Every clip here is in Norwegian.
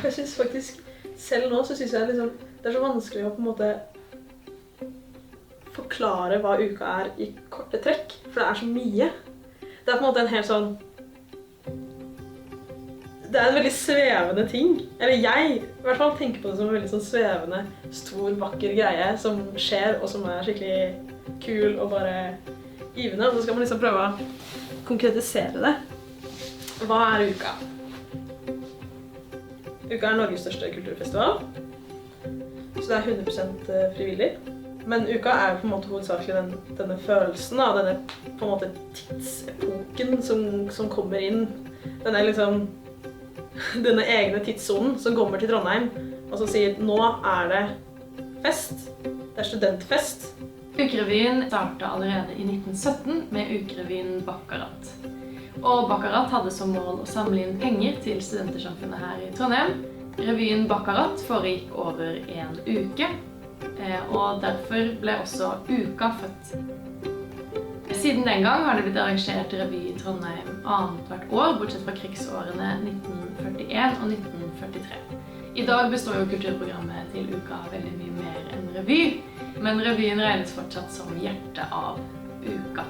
Jeg synes faktisk, selv nå så synes jeg liksom, det er så vanskelig å på en måte forklare hva uka er i korte trekk, for det er så mye. Det er på en måte en helt sånn, det er en veldig svevende ting. Eller jeg i hvert fall tenker på det som en veldig sånn svevende, stor, vakker greie som skjer og som er skikkelig kul og bare givende. Og så skal man liksom prøve å konkretisere det. Hva er uka? Uka er Norges største kulturfestival, så det er 100% frivillig. Men uka er på en måte hovedsakelig denne følelsen av denne på en måte tidsepoken som kommer inn. Denne egne tidssonen som kommer til Trondheim og som sier nå er det fest, det er studentfest. Ukerevyen startet allerede i 1917 med ukerevyen Baccarat. Og Baccarat hadde som mål å samle inn penger til studentersamfunnet her i Trondheim. Revyen Baccarat foregikk over en uke, og derfor ble også uka født. Siden den gang har det blitt arrangert revy i Trondheim annet hvert år, bortsett fra krigsårene 1941 og 1943. I dag består jo kulturprogrammet til uka veldig mye mer enn revy, men revyen regnes fortsatt som hjertet av uka.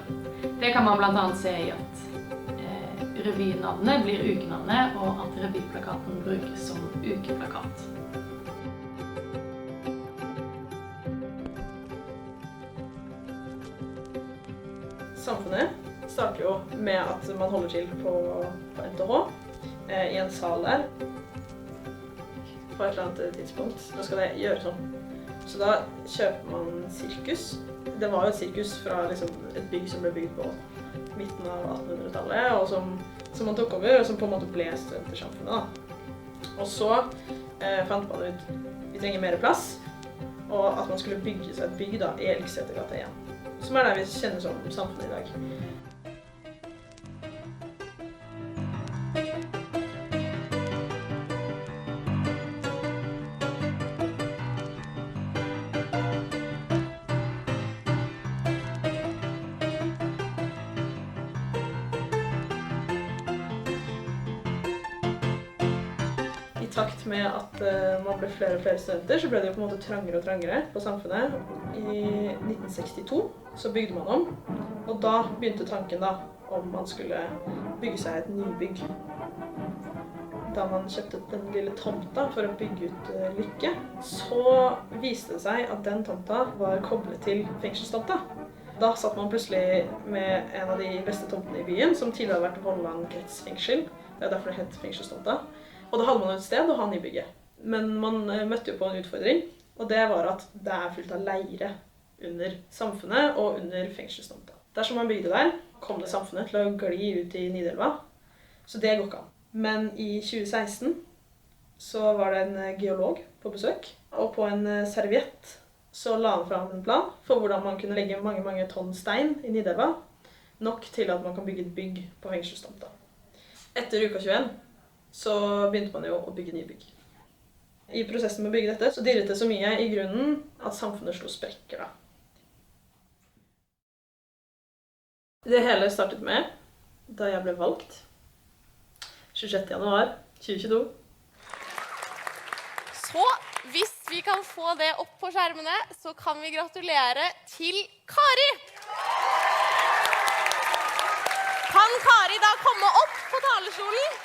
Det kan man blant annet se i at revynavnet blir ukenavnet, og at revyplakaten brukes som ukeplakat. Samfunnet starter jo med at man holder til på NTH, i en sal der, på et eller annet tidspunkt. Nå skal det gjøre sånn. Så da kjøper man sirkus. Det var jo et sirkus fra liksom, et bygg som ble bygd på midten av 1800-tallet, og som man tok over, og som på en måte ble studentersamfunnet. Og så fant man ut vi trenger mer plass, og at man skulle bygge seg et bygg da, i Elgsetergata igjen. Som er det vi kjenner som samfunnet i dag. I takt med at man ble flere og flere studenter, så ble det jo på en måte trangere og trangere på samfunnet. I 1962 så bygde man om, og da begynte tanken da om man skulle bygge seg et nybygg. Da man kjøpte den lille tomta for å bygge ut Lykke, så viste det seg at den tomta var koblet til fengselstomta. Da satt man plutselig med en av de beste tomtene i byen, som tidligere hadde vært Vollan kretsfengsel. Det er derfor det het fengselstomta. Og da hadde man et sted å ha nybygget. Men man møtte jo på en utfordring, og det var at det er fullt av leire under samfunnet og under fengselstomta. Dersom man bygde der, kom det samfunnet til å gli ut i Nidelva, så det går ikke an. Men i 2016 så var det en geolog på besøk, og på en serviett så la han fram en plan for hvordan man kunne legge mange tonn stein i Nidelva, nok til at man kan bygge et bygg på fengselstomta. Etter uka 21 så begynte man jo å bygge nye bygg. I prosessen med å bygge dette så dirret det så mye i grunnen at samfunnet slo sprekker da. Det hele startet med da jeg ble valgt 26. januar 2022. Så hvis vi kan få det opp på skjermene, så kan vi gratulere til Kari! Kan Kari da komme opp på talerstolen?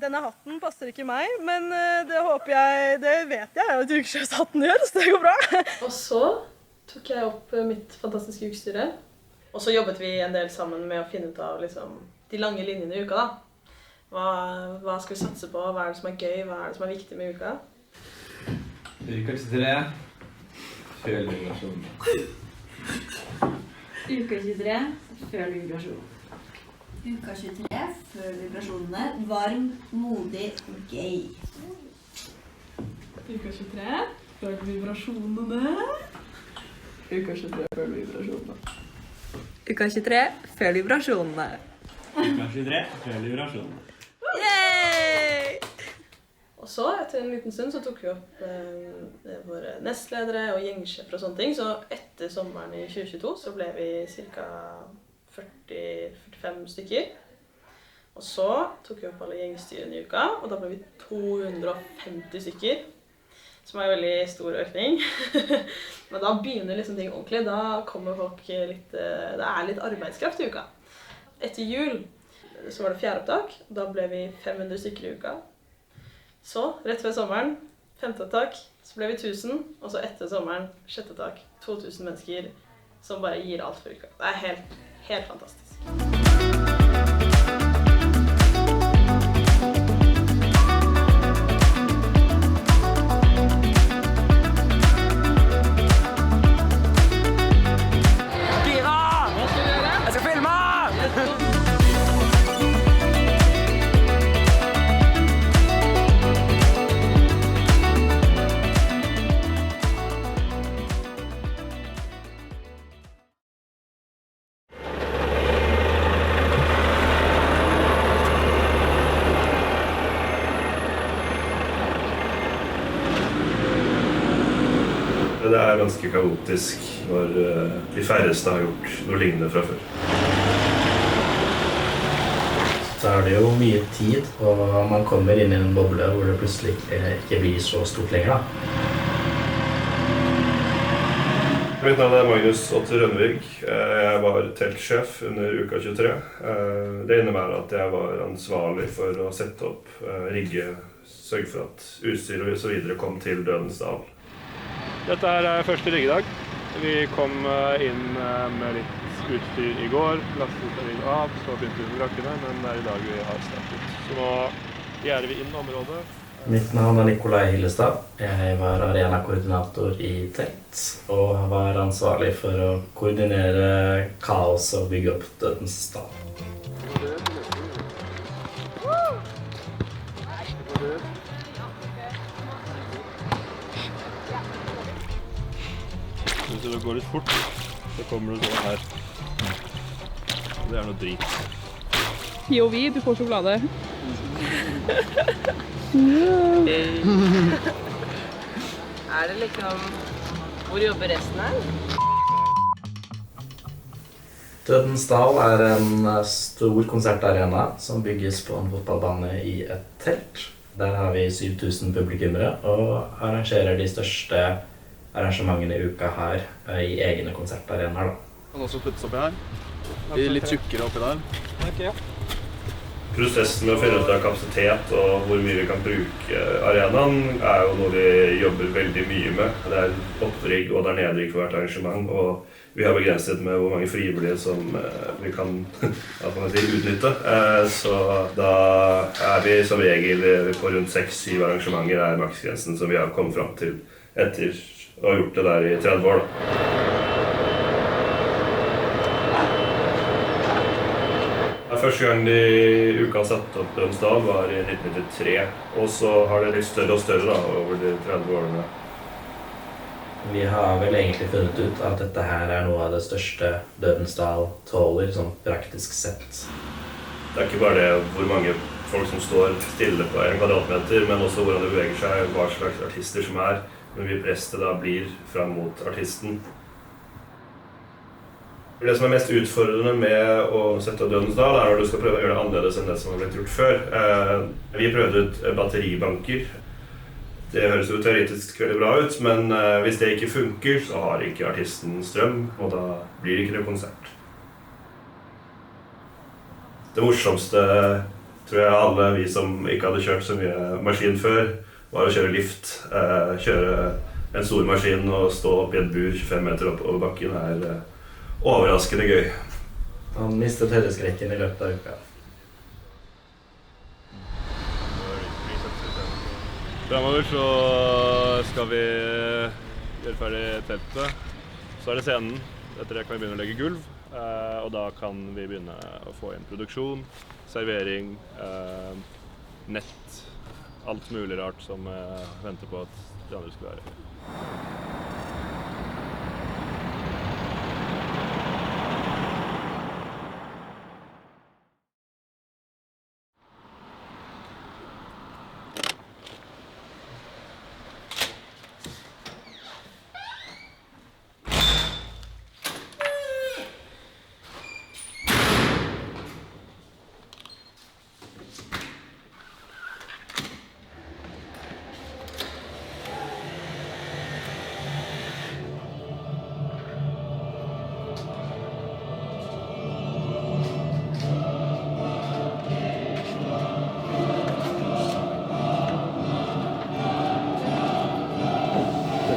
Denne hatten passer ikke meg, men det vet jeg at ukesjefshatten gjør, så det går bra. Og så tok jeg opp mitt fantastiske ukestyre, og så jobbet vi en del sammen med å finne ut av liksom, de lange linjene i uka. Da. Hva skal vi satse på, hva er det som er gøy, hva er det som er viktig med uka? Uka 23, føl vibrasjonen. Uka 23, føl vibrasjonen. Uka 23, føl vibrasjonene, varm, modig og gøy. Uka 23, føl vibrasjonene. Uka 23, føl vibrasjonene. Uka 23, føl vibrasjonene. Uka 23, føl vibrasjonene. Yay! Og så, etter en liten stund, så tok vi opp våre nestledere og gjengsjefer og sånne ting. Så etter sommeren i 2022 så ble vi ca. 40-45 stykker. Og så tok vi opp alle gjengstyrene i uka, og da ble vi 250 stykker. Som er en veldig stor økning. Men da begynner liksom ting ordentlig. Da kommer folk litt... Det er litt arbeidskraft i uka. Etter jul så var det 4. opptak. Da ble vi 500 stykker i uka. Så, rett ved sommeren, 5. opptak, så ble vi 1000. Og så etter sommeren, 6. opptak, 2000 mennesker som bare gir alt for uka. Det er helt fantastisk. Det er ganske kaotisk når de færreste har gjort noe lignende fra før. Så er det jo mye tid, og man kommer inn i en boble hvor det plutselig ikke blir så stort lenger. Mitt navn er Magnus Otter Rønnevig. Jeg var teltsjef under uka 23. Det innebærer at jeg var ansvarlig for å sette opp, rigge, sørge for at utstyr og så videre kom til Dødens Dal. Dette er første riggedag. Vi kom inn med litt utstyr i går, lastet rigg av, så begynte vi med brakkene, men det er i dag vi har startet. Så nå gjerder vi inn området. Mitt navn er Nikolai Hillestad. Jeg var arena-koordinator i telt, og var ansvarlig for å koordinere kaos og bygge opp Dødens Dal. Hvis det går litt fort, så kommer du sånn her. Det er noe drit. POV, du får sjokolade. Er det liksom... Hvor jobber resten her? Dødens Dal er en stor konsertarena som bygges på en fotballbane i et telt. Der har vi 7000 publikummere og arrangerer de største arrangementene i uka her i egne konsertarenaer. Kan også puttes oppi her. De er litt tjukkere oppi der. Okay. Prosessen med å finne ut av kapasitet og hvor mye vi kan bruke arenaen er jo noe vi jobber veldig mye med. Det er opprigg og det er nedrigg for hvert arrangement, og vi har begrenset med hvor mange frivillige som vi kan utnytte. Så da er vi som regel på rundt 6-7 arrangementer er maksgrensen som vi har kommet fram til etter å ha gjort det der i 30 år. Første gang de uka satt opp Dødens Dal var i 1993, og så har det blitt større og større da, over de 30 årene. Vi har vel egentlig funnet ut at dette her er noe av det største Dødens Dal tåler, sånn praktisk sett. Det er ikke bare det hvor mange folk som står stille på 1 kvadratmeter, men også hvordan det beveger seg, hva slags artister som er. Men vi presset da blir fram mot artisten. Det som er mest utfordrende med å sette opp Dødens Dal er når du skal prøve å gjøre det annerledes enn det som har blitt gjort før. Vi prøvde ut batteribanker. Det høres jo teoretisk veldig bra ut, men hvis det ikke funker, så har ikke artisten strøm, og da blir det ikke noe konsert. Det morsomste, tror jeg alle vi som ikke hadde kjørt så mye maskin før, var å kjøre lift. Kjøre en stor maskin og stå opp i et bur 25 meter opp over bakken er overraskende gøy. Han mistet høydeskrekken i løpet av uka. Fremover så skal vi gjøre ferdig teltet. Så er det scenen. Etter det kan vi begynne å legge gulv. Og da kan vi begynne å få inn produksjon, servering, nett. Alt mulig rart som venter på at de andre skal være.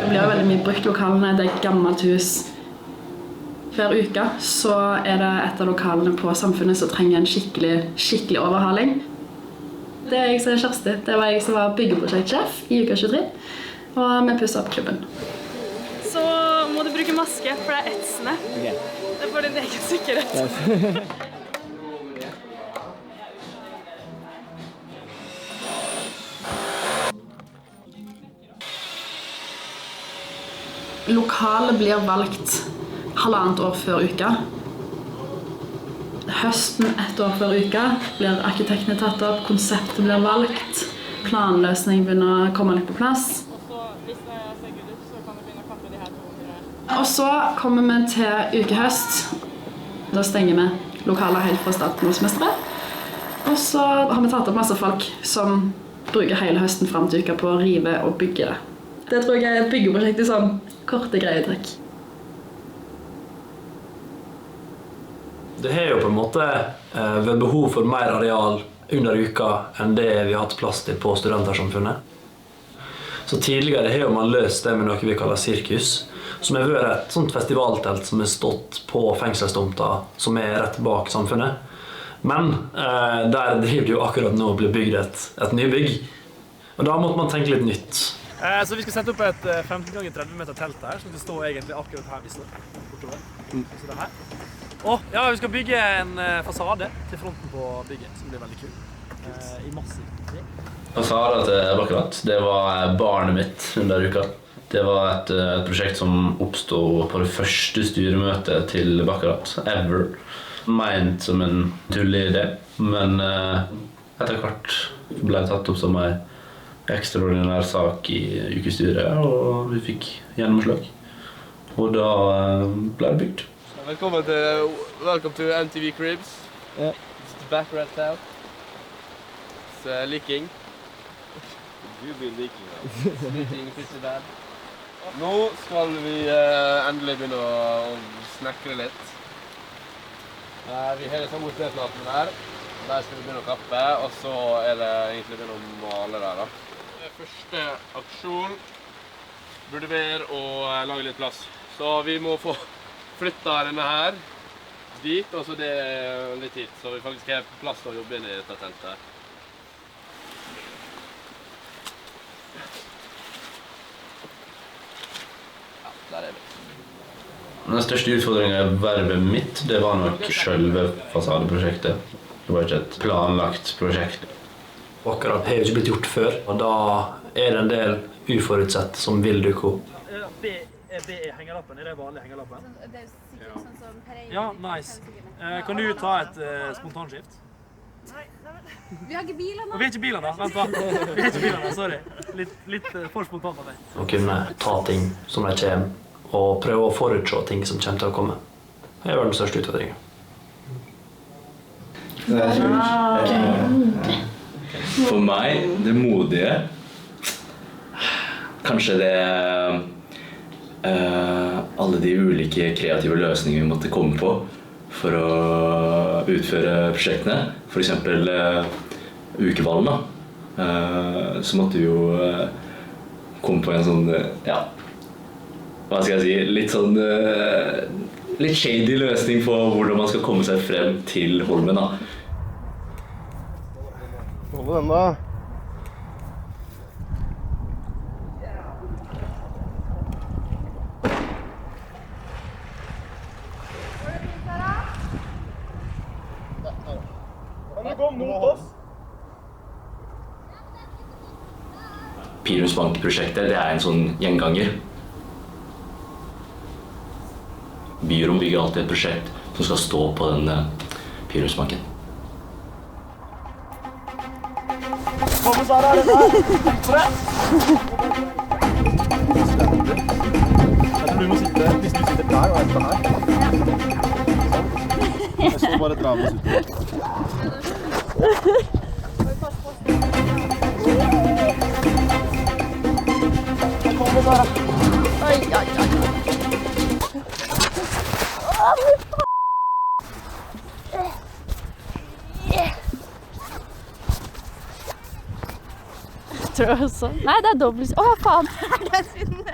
Det blir jo veldig mye brukt lokalene, det gammelt hus. Hver uke så det et av lokalene på Samfunnet som trenger en skikkelig overhaling. Det jeg som Kjersti, det var jeg som var byggeprosjektsjef i uka 23, og vi pusset opp klubben. Så må du bruke maske, for det etsende. Det for din egen sikkerhet. Lokalet blir valgt 1,5 år før uka. Høsten 1 år før uka blir arkitektene tatt opp, konseptet blir valgt, planløsning begynner å komme litt på plass. Og så kommer vi til ukehøst. Da stenger vi lokalet helt fra starten av semesteret. Og så har vi tatt opp masse folk som bruker hele høsten frem til uka på å rive og bygge det. Det tror jeg et byggeprosjekt i sånn korte greietrekk. Det har jo på en måte vært behov for mer areal under uka enn det vi har hatt plass til på Studentersamfunnet. Så tidligere har man løst det med noe vi kaller sirkus, som har vært et sånt festivaltelt som har stått på fengselstomta som rett bak Samfunnet. Men der driver det jo akkurat nå å bli bygd et nybygg, og da måtte man tenke litt nytt. Så vi skal sette opp et 15 ganger 30 meter telt her, som det står egentlig akkurat her vi står. Bortover. Så det her. Og ja, vi skal bygge en fasade til fronten på bygget, som blir veldig kul. I massiv. Fasada til Baccarat, det var barnet mitt under uka. Det var et prosjekt som oppstod på det første styremøtet til Baccarat, ever. Ment som en tullig idé, men etter hvert ble det tatt opp som en ekstraordinær sak i ukestyret, og vi fikk gjennomslag. Og da ble det bygd. Welcome to MTV Cribs. Yeah. It's the Baccarat town. It's leaking. You be leaking now. It's leaking pretty bad. Nå skal vi endelig begynne å snekre litt. Vi har det samme stedplaten her. Der skal vi begynne å kappe, og så det egentlig begynne å male der da. Første aksjon burde være å lage litt plass. Så vi må få flyttet denne her dit, og så det litt hit. Så vi faktisk har plass til å jobbe inn i dette teltet. Ja, der vi. Den største utfordringen i vervet mitt, det var nok selve fasadeprosjektet. Det var ikke et planlagt prosjekt. Akkurat har jo ikke blitt gjort før, og da det en del uforutsett som vil dukke opp. B hengerlappen, det vanlig hengerlappen? Det sikkert sånn som Pereira. Ja, nice. Kan du ta et spontanskift? Nei. Vi har ikke biler nå. Vi har ikke biler da, vent da. Vi har ikke biler da, sorry. Litt for spontant av meg. Å kunne ta ting som de kommer, og prøve å forutse ting som kommer til å komme. Det var den største utfordringen. Det kult. For meg, det modige, kanskje det alle de ulike kreative løsningene vi måtte komme på for å utføre prosjektene. For eksempel ukeballen da. Så måtte vi jo komme på en sånn, ja, hva skal jeg si, litt shady løsning på hvordan man skal komme seg frem til Holmen da. Holde den da. Kom mot oss! Pilumsbank-prosjektet, det en sånn gjenganger. Byrom bygger alltid et prosjekt som skal stå på den Pilumsbanken. Kom og Sara, det der! Tenk på det! Jeg tror du må sitte, hvis du sitter der og etter her. Jeg så bare dra med oss ut. Kom og Sara! Oi. tror jeg også. Nei, det dobbelt. Faen!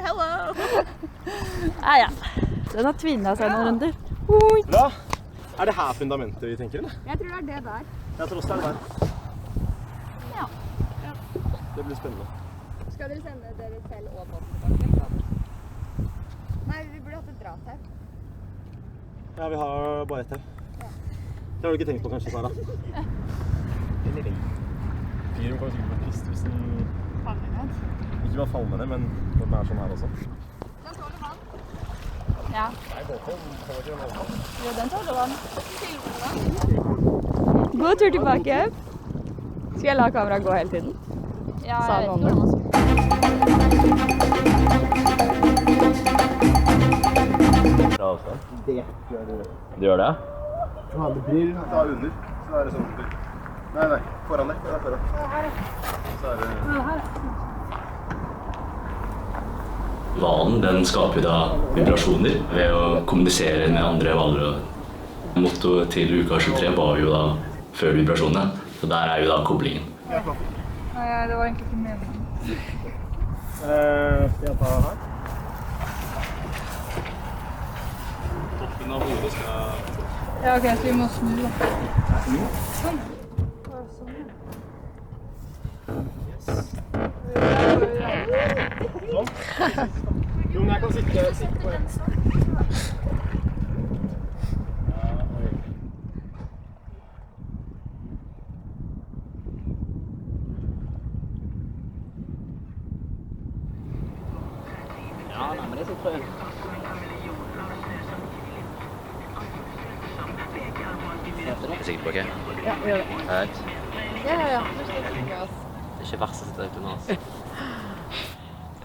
Hello! Ja. Den har tvinnet seg noen runder. Bra. Det her fundamentet vi tenker, eller? Jeg tror det det der. Jeg tror også det der. Ja. Det blir spennende. Skal dere sende dere selv og båten tilbake? Nei, vi burde hatt et drataur. Ja, vi har bare ett her. Det har du ikke tenkt på kanskje, Sara? Eller det. Fyren kommer sikkert på kvist hvis den faller ned. Ikke bare faller ned, men når den sånn her også. Den tåler vann. Ja. Nei, båten kommer ikke den vann. Jo, den tåler vann. God tur tilbake. Skal jeg la kameraet gå hele tiden? Ja, jeg vet ikke hvordan man skal. Bra avstand. Det gjør det. Det gjør det? Faen, det blir da under. Så er det sånn. Nei, foran deg. Det er foran. Så er det... Hvalen den skaper jo da vibrasjoner ved å kommunisere med andre hvaler. Mottoet til uka 23 var jo da før vibrasjonene, så der er jo da koblingen. Nei, det var egentlig ikke meningen. Skal jeg ta her? Toppen av hodet skal... Ja, ok, så vi må snu da. Sånn. Sånn? Jo, men jeg kan sitte på en. Ja, nei, men det sitter på en. Er du sikker på ok? Ja, gjør det. Greit. Ja. Det er ikke verst å sitte ute med oss.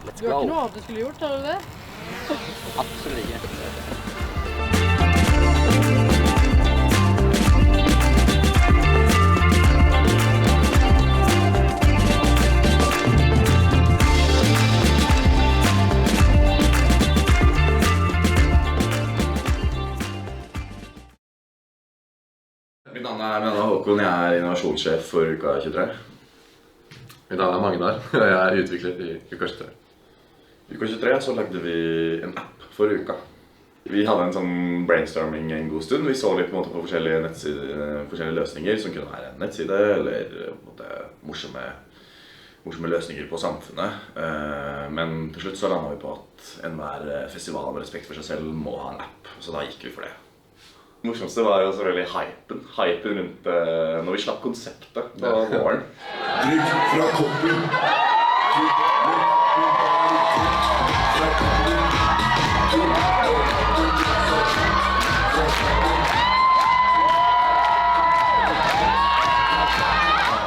Let's Du har go. ikke noe annet du skulle gjort, har du det? Absolutt ikke. Mitt navn er Håkon, jeg er innovasjonssjef for uka 23. Mitt navn er Magnar, og jeg er utvikler i uka 23. Uka 23 så lagde vi en app for uka. Vi hadde en sånn brainstorming en god stund. Vi så litt på, en måte, på forskjellige løsninger, som kunne være en nettside, eller på en måte, morsomme løsninger på samfunnet. Men til slutt så landet vi på at enhver festival med respekt for seg selv må ha en app, så da gikk vi for det. Det morsomste var jo selvfølgelig hypen rundt når vi slapp konseptet på våren. Drikk fra koppen.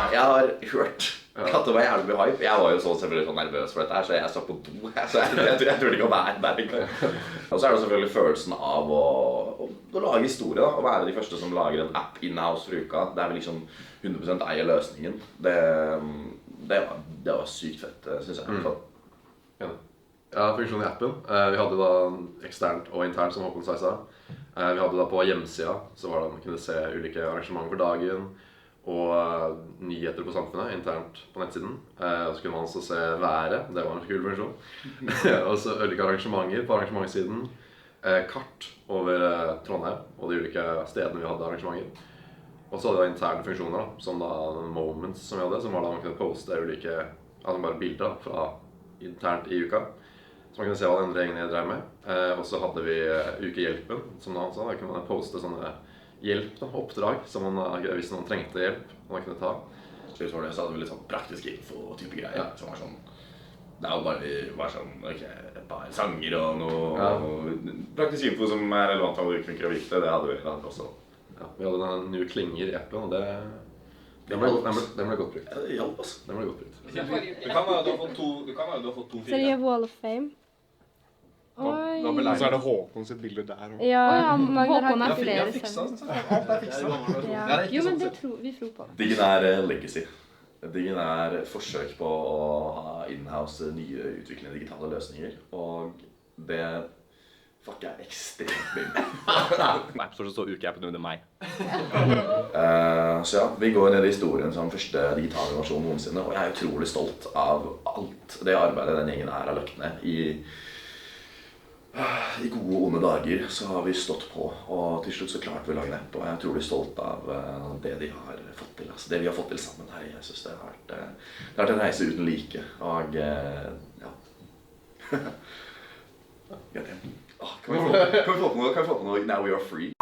Jeg har hørt at det var jævlig mye hype. Jeg var jo selvfølgelig så nervøs for dette her, så jeg satt på do. Så jeg turte ikke å være der. Og så er det selvfølgelig følelsen av å lage historie, da. Å være de første som lager en app in-house for uka. Det er vel liksom 100% eier løsningen. Det var sykt fett, synes jeg. Ja, funksjonen i appen. Vi hadde da eksternt og internt, som Håkon sa i stad. Vi hadde da på hjemmesida, så var det man kunne se ulike arrangementer for dagen, og nyheter på samfunnet internt på nettsiden. Og så kunne man også se været, det var en kul funksjon. Og så ulike arrangementer på arrangementssiden. Kart over Trondheim og de ulike stedene vi hadde arrangementer. Og så hadde vi interne funksjoner, da, som da moments som vi hadde, som var da man kunne poste ulike, altså bare bilder da, fra internt i uka. Så man kunne se hva de andre gjengene drev med. Og så hadde vi ukehjelpen, som da han sa. Da kunne man poste sånne hjelp, da, oppdrag, som man, hvis noen trengte hjelp, man kunne ta. Så hadde vi litt sånn praktisk info-type greier, som var sånn... Det er jo bare sånn, et par sanger og noe praktisk info som er relevant for alle funker og viktig, det hadde vi også. Ja, vi hadde denne nye klinger i appen, og den ble godt brukt. Ja, det hjalp oss. Den ble godt brukt. Det kan være du har fått to Så det er Wall of Fame. Oi. Så er det Håkon sitt bilde der. Og... Ja, Magnar har ikke flere Jeg fiksa den. Alt er fiksa. Jo, men det vi tror på. Diggen er legacy. Diggen er forsøk på å ha in-house nye utviklende digitale løsninger, og det Fuck, jeg ekstremt billig. På app Store så står ukeappen under meg. Så ja, vi går ned I historien som første digitale versjon noensinne, og jeg utrolig stolt av alt det arbeidet den gjengen her har lagt ned. I gode og onde dager så har vi stått på, og til slutt så klarte vi å lage en app, og jeg utrolig stolt av det de har fått til. Altså, det vi har fått til sammen her, jeg synes det har vært en reise uten like, og ja. Kan vi få på noe Now We Are Free?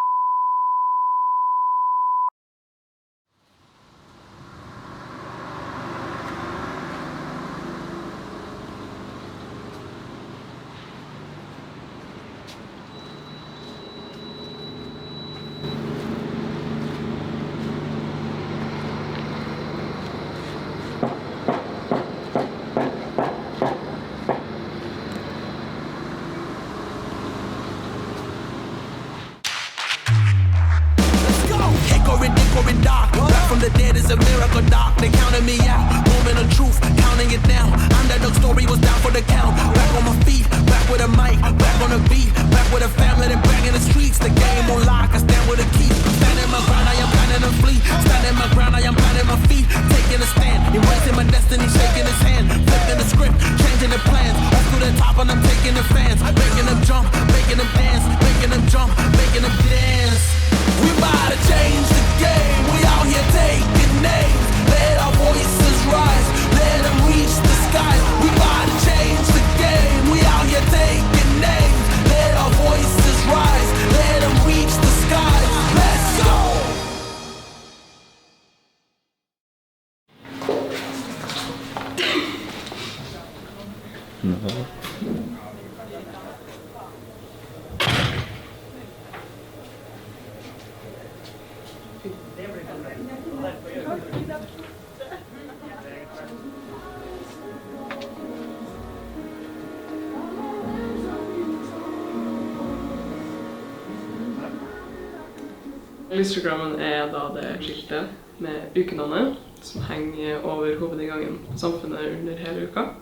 Lysprogrammen da det skiltet med ukenavnet som henger over hovedinngangen på Samfunnet under hele uka,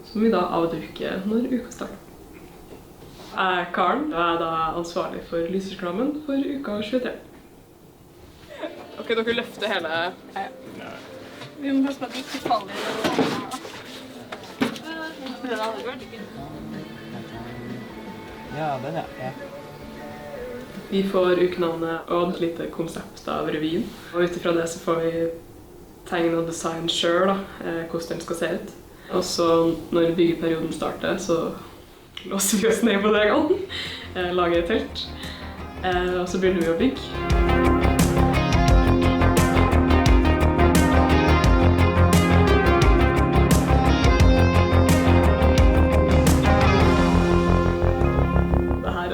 som vi da avduker når uka starter. Jeg, Karen, er da ansvarlig for lysprogrammen for uka 23. Ok, dere løfter hele... Vi må passe på at de ikke faller Ja, den ja. Vi får ukenavnet og et lite konsept av revyen. Og utifra det så får vi tegne og design selv hvordan den skal se ut. Og så når byggeperioden starter så låser vi oss ned på degene, lager et telt, og så begynner vi å bygge.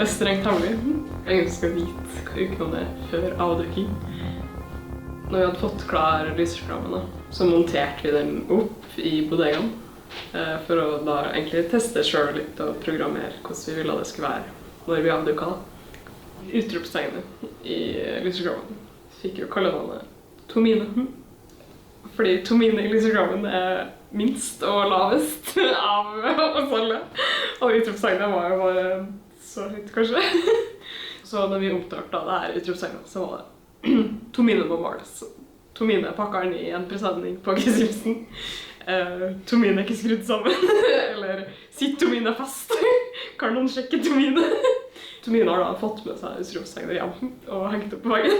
Dette strengt hemmelig. Ingen skal vite hva ukenavnet før avdekking. Når vi hadde fått klar lysprogrammen, så monterte vi den opp I bodegaen for å da egentlig teste selv litt og programmere hvordan vi ville det skulle være når vi avdukket. Utropstegnet I lysprogrammen fikk jo kallenavnet Tomine. Fordi Tomine I lysprogrammen minst og lavest av oss alle. Og utropstegnet var jo bare så høyt kanskje. Så når vi omtalte det her utropstegnet, så var det Tomine må måles. Tomine pakker den I en presenning på G-Simpson. Tomine ikke skrudd sammen. Eller sitt Tomine fast. Kan noen sjekke Tomine? Tomine har da fått med seg utropstegnet hjem og hengt opp på veggen.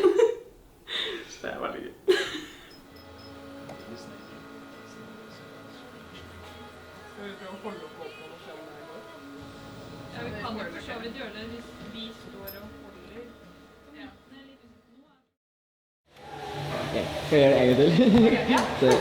Så det veldig gøy. Ja, vi kan jo for så vidt gjøre det hvis vi står og holder. Ja. Skal jeg gjøre det en gang til?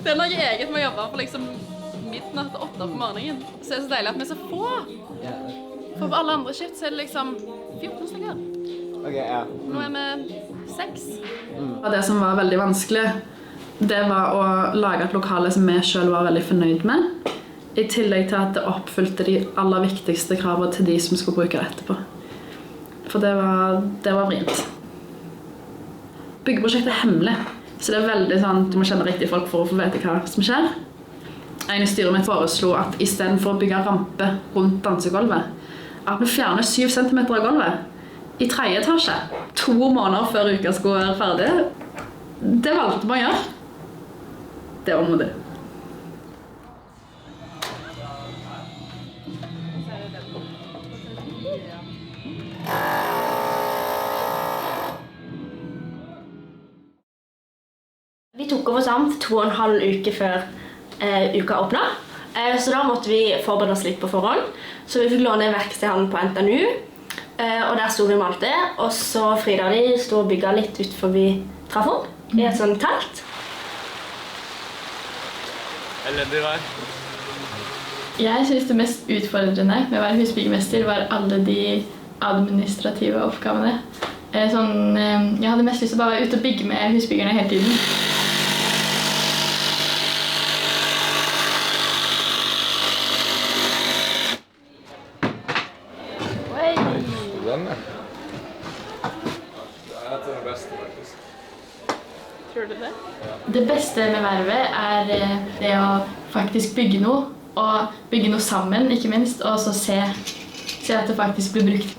Det noe eget med å jobbe for liksom midnatt til 8 på morgenen. Så det så deilig at vi så få. For på alle andre skift så det liksom 14 stykker. Ok, ja. Nå vi 6. Det som var veldig vanskelig, det var å lage et lokale som vi selv var veldig fornøyd med. I tillegg til at det oppfylte de aller viktigste kravene til de som skulle bruke det etterpå. For det var vrient. Byggeprosjektet hemmelig. Så det veldig sånn, du må kjenne riktig folk for å få vite hva som skjer. En i styret mitt foreslo at i stedet for å bygge rampe rundt dansegolvet, at vi fjerner 7 cm av gulvet i 3. etasje, 2 måneder før uka skulle være ferdig. Det valgte vi å gjøre. Det var modig. Vi tok over samt 2,5 uker før uka åpnet. Så da måtte vi forberede oss litt på forhånd. Så vi fikk låne verkstedhallen på NTNU, og der stod vi med alt det. Og så Frida de stod og bygget litt ut forbi Trafon, i et sånt telt. Elendig vær. Jeg synes det mest utfordrende med å være husbyggemester var alle de administrative oppgavene. Jeg hadde mest lyst til å bare være ute og bygge med husbyggerne hele tiden. Den, ja. Det er det beste, faktisk. Tror du det? Ja. Det beste med vervet er det å faktisk bygge noe, og bygge noe sammen, ikke minst, og så se at det faktisk blir brukt.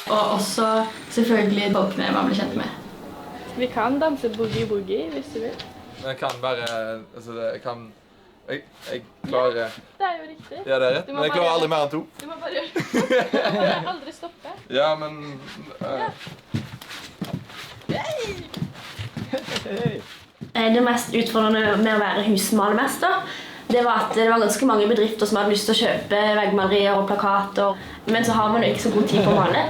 Og også selvfølgelig folkene man blir kjent med. Vi kan danse boogie-boogie, hvis du vil. Men jeg kan bare, altså jeg klarer... Ja, det er jo riktig. Ja, det er rett, men jeg klarer aldri mer enn 2. Du må bare gjøre det. Du må aldri stoppe. Ja, men... Det mest utfordrende med å være husmalermester, det var at det var ganske mange bedrifter som hadde lyst til å kjøpe veggmalerier og plakater, men så har man jo ikke så god tid på å male.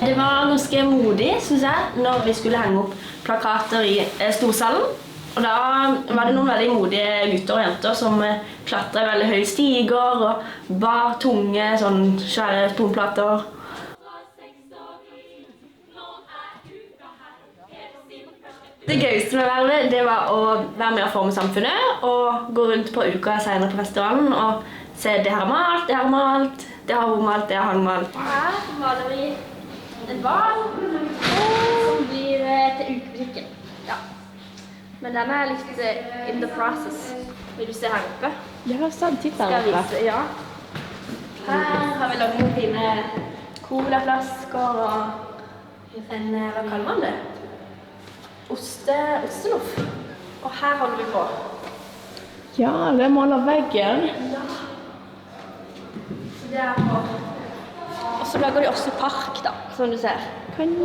Det var ganske modig, synes jeg, når vi skulle henge opp plakater i storsalen. Og da var det noen veldig modige gutter og jenter som klatret veldig høye stiger og bar tunge, sånn svære tonplater. Det gøyeste med vervet, det var å være med å forme samfunnet og gå rundt på uka senere på festivalen og se det her er malt, det her er malt, det har hun malt, det har han malt. Her maler vi en hval som blir til ukebutikken. Ja. Men den er litt in the process. Vil du se her oppe? Ja, sånn, titt der Skal jeg oppe. vise, ja. Her har vi laget noen fine colaflasker og en, hva kaller man det? Osteloff. Og her holder vi på. Ja, det måler veggen. Ja. Så det er på. Og så lager de også park da, som du ser. Kanin.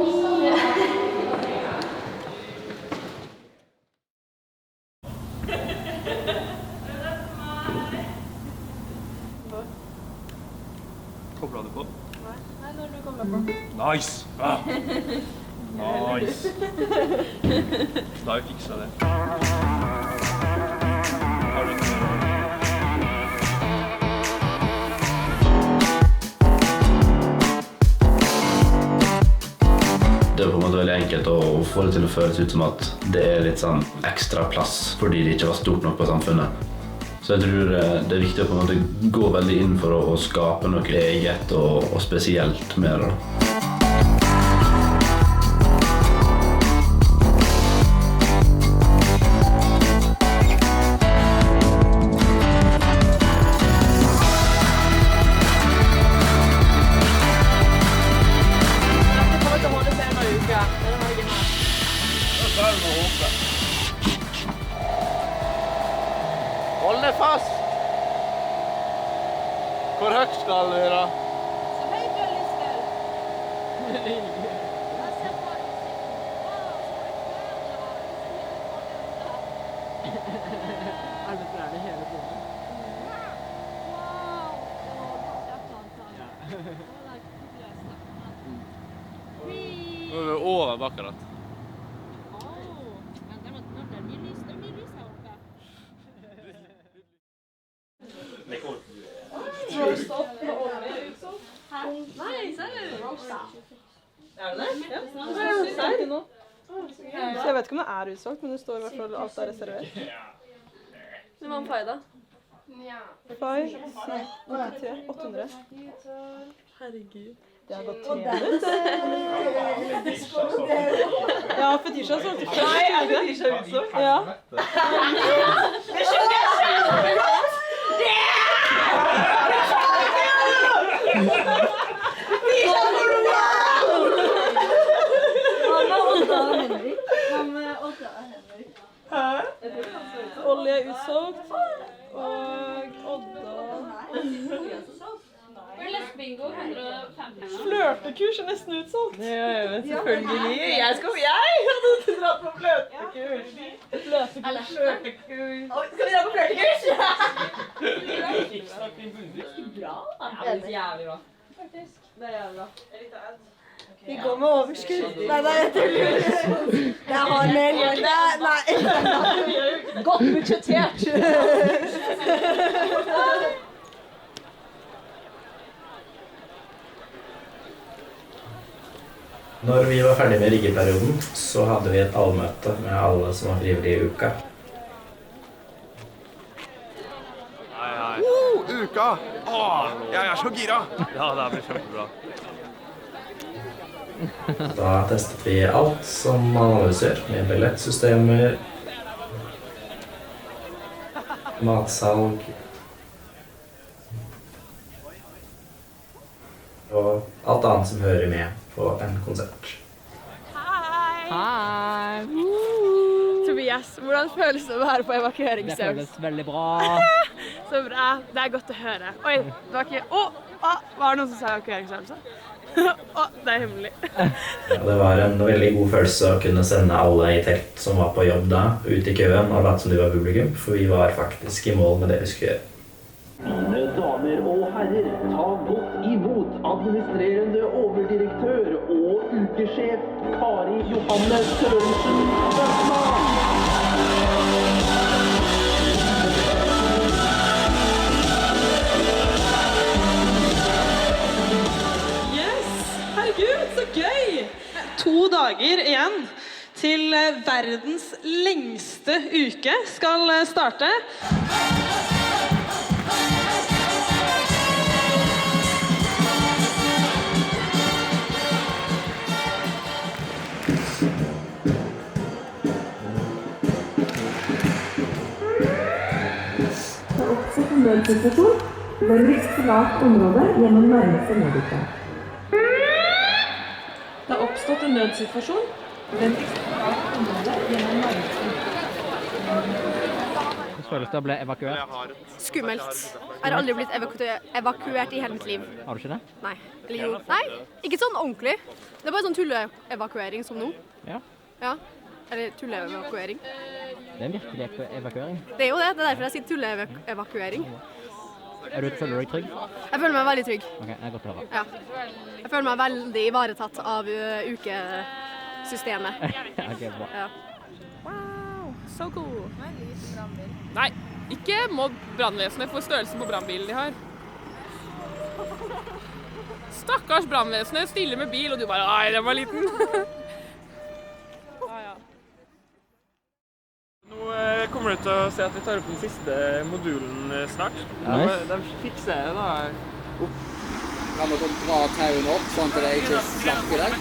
Kobler du på? Nei, når du kommer på. Nice! Ah. Nice! Da har vi fikset det. Har du ikke noe? Det er på en måte veldig enkelt å få det til å føles ut som at det er litt sånn ekstra plass fordi det ikke var stort nok på samfunnet. Så jeg tror det er viktig å på en måte gå veldig inn for å skape noe eget og spesielt med det. Hold deg fast! Hvor høyt skal du da? Så høyt du har lyst til. Alle trærne hele Nå er vi over Baccarat. Roast up med olje utsolgt. Nei, serr. Roast up. Er det det? Ja. Serr? Så jeg vet ikke om det er utsolgt, men det står i hvert fall alt er reservert. Det var en pai da. Pai, 93, 800. Herregud. Det har gått 3 minutter. Ja, Fetisha solgte først. Nei, er Fetisha utsolgt? Ja. Olje er utsolgt, og Odda... Bingo, 150. Flørtekurs er nesten utsolgt. Ja, men selvfølgelig. Jeg hadde dratt på flørtekurs. Flørtekurs. Skal vi dra på flørtekurs? Bra. Det er jævlig bra. Faktisk. Det er jævlig bra. Vi går med overskudd. Nei, jeg tuller. Jeg har mer. Nei. Godt budsjettert. Når vi var ferdig med riggeperioden, så hadde vi et allmøte med alle som var frivillige i uka. Uka! Jeg er så gira! Ja, det blir kjempebra. Da testet vi alt som man vanligvis gjør, med billettsystemer, matsalg og alt annet som hører med på en konsert. Hei! Tobias, hvordan føles det å være på evakueringsøvelse? Det føles veldig bra. Så bra, det er godt å høre. Oi, det var ikke... var det noen som sa evakueringsøvelse? Det er hemmelig. Ja, det var en veldig god følelse å kunne sende alle i telt som var på jobb da, ut i køen og late som de var publikum, for vi var faktisk i mål med det vi skulle gjøre. Mine damer og herrer, ta godt imot administrerende overdirektør og ukesjef Kari Johanne Sørensen Bøkman. Yes! Herregud, så gøy! 2 dager igjen til verdens lengste uke skal starte. Oppsett en nødsituasjon. Vennligst forlat området gjennom nærmeste nødutgang. Det har oppstått en nødsituasjon. Vennligst forlat området gjennom nærmeste Hvordan føles det å bli evakuert? Skummelt. Jeg har aldri blitt evakuert i hele mitt liv. Har du ikke det? Nei. Eller jo. Nei, ikke sånn ordentlig. Det er bare sånn tulleevakuering som nå. Ja. Ja. Eller tulleevakuering. Det er en virkelig evakuering. Det er jo det. Det er derfor jeg sier tulleevakuering. Føler du deg trygg? Jeg føler meg veldig trygg. Ok, det er godt å høre. Ja. Jeg føler meg veldig ivaretatt av ukesystemet. Ok, bra. Ja. Wow, so cool. Nei, ikke mobb brannvesenet for størrelsen på brannbilen de har. Stakkars brannvesenet stiller med bil, og du bare, ai, den var liten. Nå kommer du til å se at vi tar opp den siste modulen snart. Nice. De fikser det da. Kan dere dra tauen opp, sånn at det ikke slapp i deg?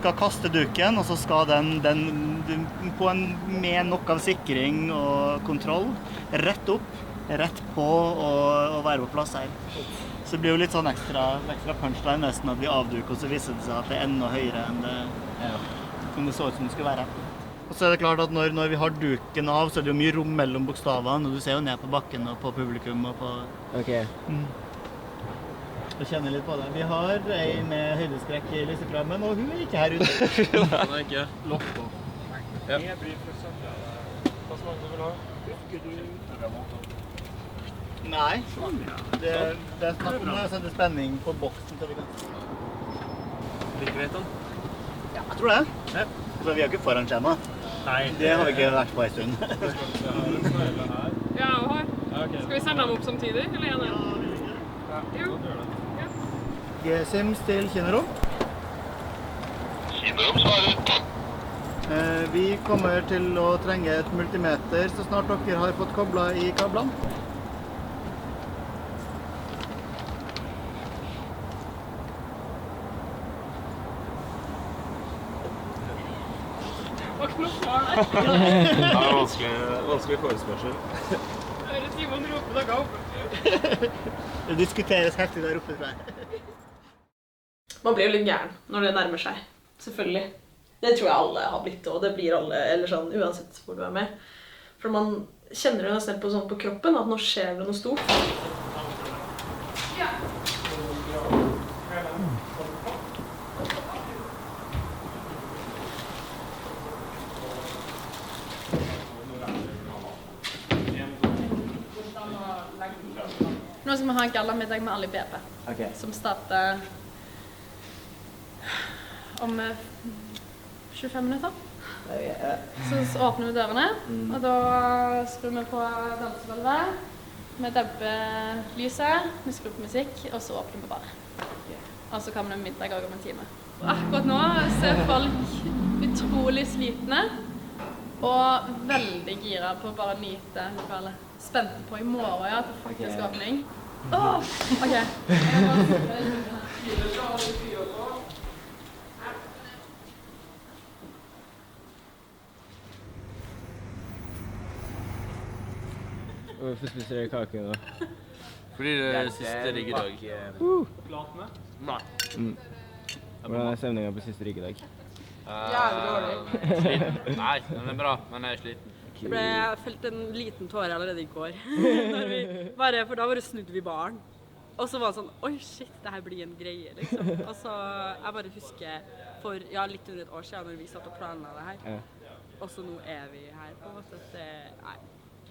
skal kaste duken, og så skal den med nok av sikring og kontroll rett opp, rett på og være på plass her. Så det blir jo litt sånn ekstra punchline nesten at vi avduker, og så viser det seg at det er enda høyere enn det så ut som det skulle være. Og så er det klart at når vi har duken av, så er det jo mye rom mellom bokstavene, og du ser jo ned på bakken og på publikum og på... Ok. Jeg kjenner litt på det. Vi har en med høydeskrekk i lyseprogrammen, og hun er ikke her ute. Hun er ikke. Lokk på. Ja. Jeg blir først. Hva så mange du vil ha? Nei. Det er snakk om å sette spenning på boksen så vi kan... Virker greit da? Ja, jeg tror det. Ja. Så vi har ikke foran skjema. Nei. Det har vi ikke vært på en stund. Ja, og her. Skal vi sende dem opp samtidig, eller en? Ja. G-Sims til kinorom. Kinorom svarer. Vi kommer til å trenge et multimeter så snart dere har fått koblet i kablene. Hva knopper der? Det er vanskelig forespørsel. Hører Simon rope dere opp. Det diskuteres heftig der oppe, tror jeg. Man blir jo litt gæren når det nærmer seg, selvfølgelig. Det tror jeg alle har blitt, og det blir alle, eller sånn, uansett hvor du er med. For man kjenner det nesten på, sånn på kroppen, at nå skjer det noe stort. Ja. Nå skal vi ha en gallamiddag med alle i BB, som starter om 25 minutter. Så åpner vi dørene, og da skrur vi på dansegulvet, vi demper lyset, vi skrur på musikk, og så åpner vi bare. Og så kommer det middag om en time. Akkurat nå ser folk utrolig slitne, og veldig gira på å bare nyte lokalet. Spente på i morgen, ja, til faktisk åpning. Ok. Hvorfor spiser dere kake nå? Fordi det er siste riggedag. Platene? Nei. Hvordan er stemningen på siste riggedag? Jævlig dårlig. Sliten. Nei, den er bra, men jeg er sliten. Jeg følte en liten tåre allerede i går. For da bare snudde vi baren. Og så var det sånn, oi shit, det her blir en greie, liksom. Og så, jeg bare husker for, litt under et år siden når vi satt og planla det her. Og så nå er vi her på en måte. Det er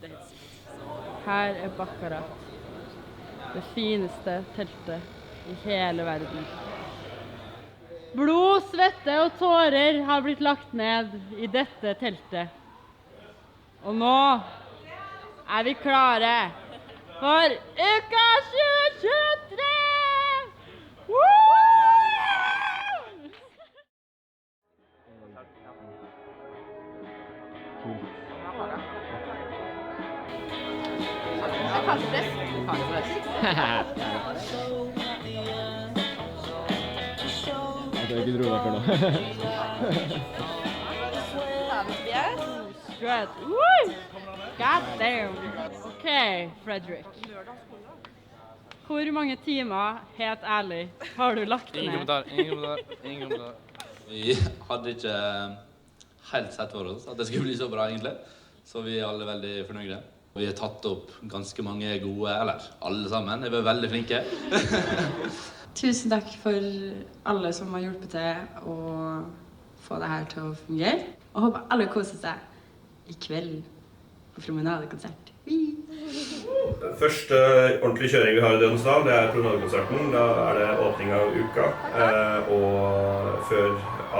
helt sykt. Her er Baccarat. Det fineste teltet i hele verden. Blod, svette og tårer har blitt lagt ned i dette teltet. Og nå er vi klare for uka 2023! Woo! Jeg kan ikke tro det før nå. Good. Woo! God damn. Ok, Fredrik. Hvor mange timer, helt ærlig, har du lagt ned? Ingen kommentar. Vi hadde ikke helt sett for oss at det skulle bli så bra, egentlig. Så vi er alle veldig fornøyde. Vi har tatt opp ganske mange gode, eller alle sammen, vi er veldig flinke. Tusen takk for alle som har hjulpet til å få det her til å fungere. Og håper alle koser seg i kveld på promenadekonsert. Første ordentlige kjøring vi har i Dødensdal, det er promenadekonserten. Da er det åpning av uka, og før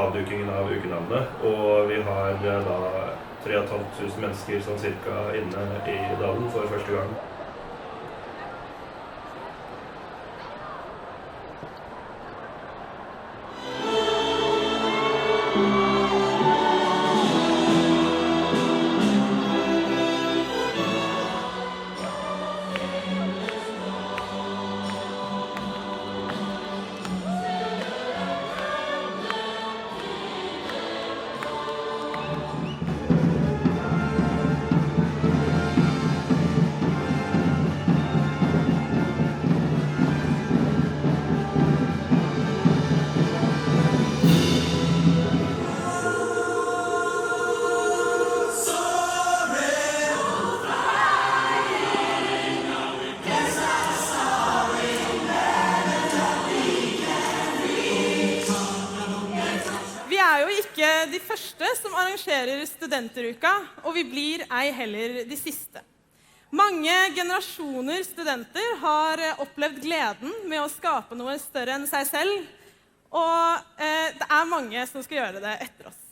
avdukingen av ukenavnet. Og vi har da 3500 mennesker sånn cirka inne i dalen for første gang. første som arrangerer studenteruka, og vi blir ei heller de siste. Mange generasjoner studenter har opplevd gleden med å skape noe større enn seg selv, og det er mange som skal gjøre det etter oss.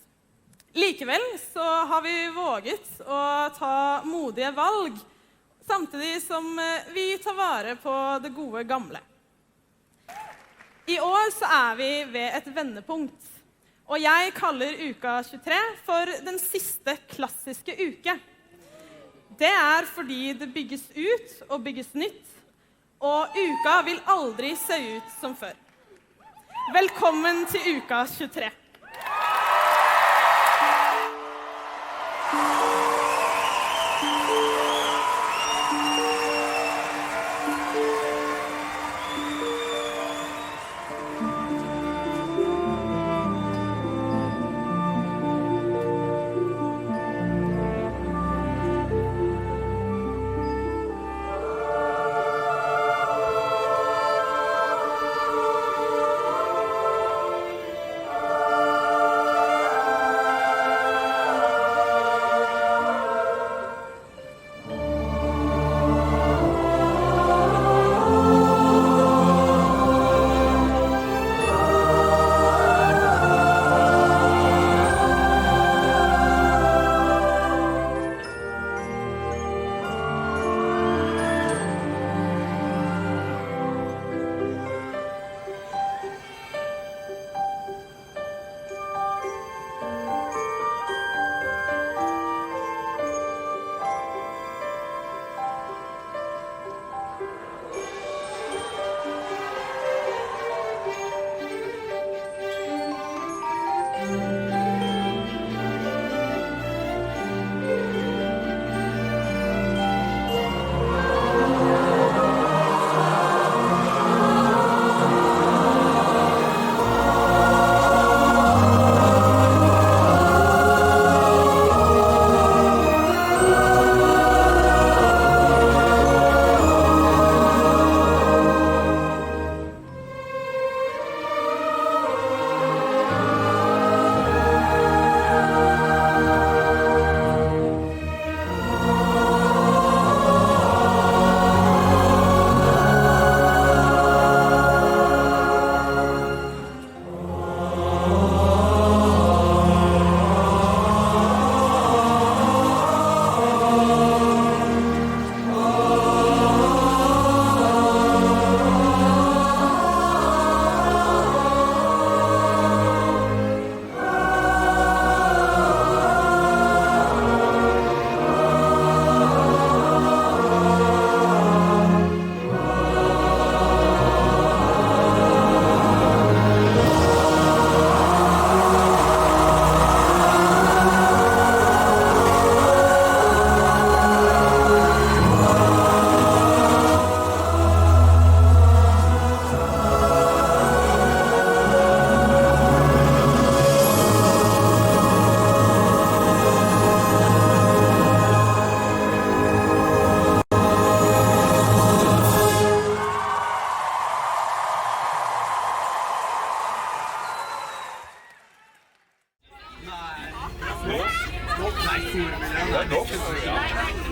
Likevel så har vi våget å ta modige valg, samtidig som vi tar vare på det gode gamle. I år så er vi ved et vendepunkt, og jeg kaller uka 23 for den siste klassiske uke. Det er fordi det bygges ut og bygges nytt, og uka vil aldri se ut som før. Velkommen til uka 23.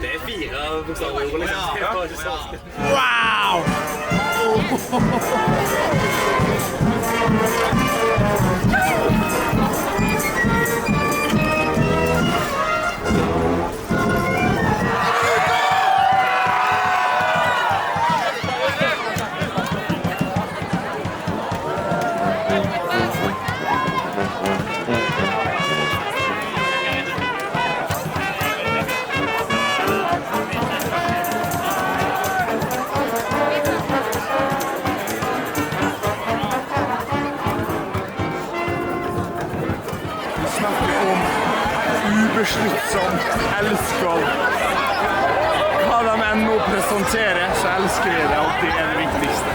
Det er 4 bokstaver, liksom. Wow! Ubesluttsomt elsker hva de enn må presentere, så elsker jeg det, og det er det viktigste.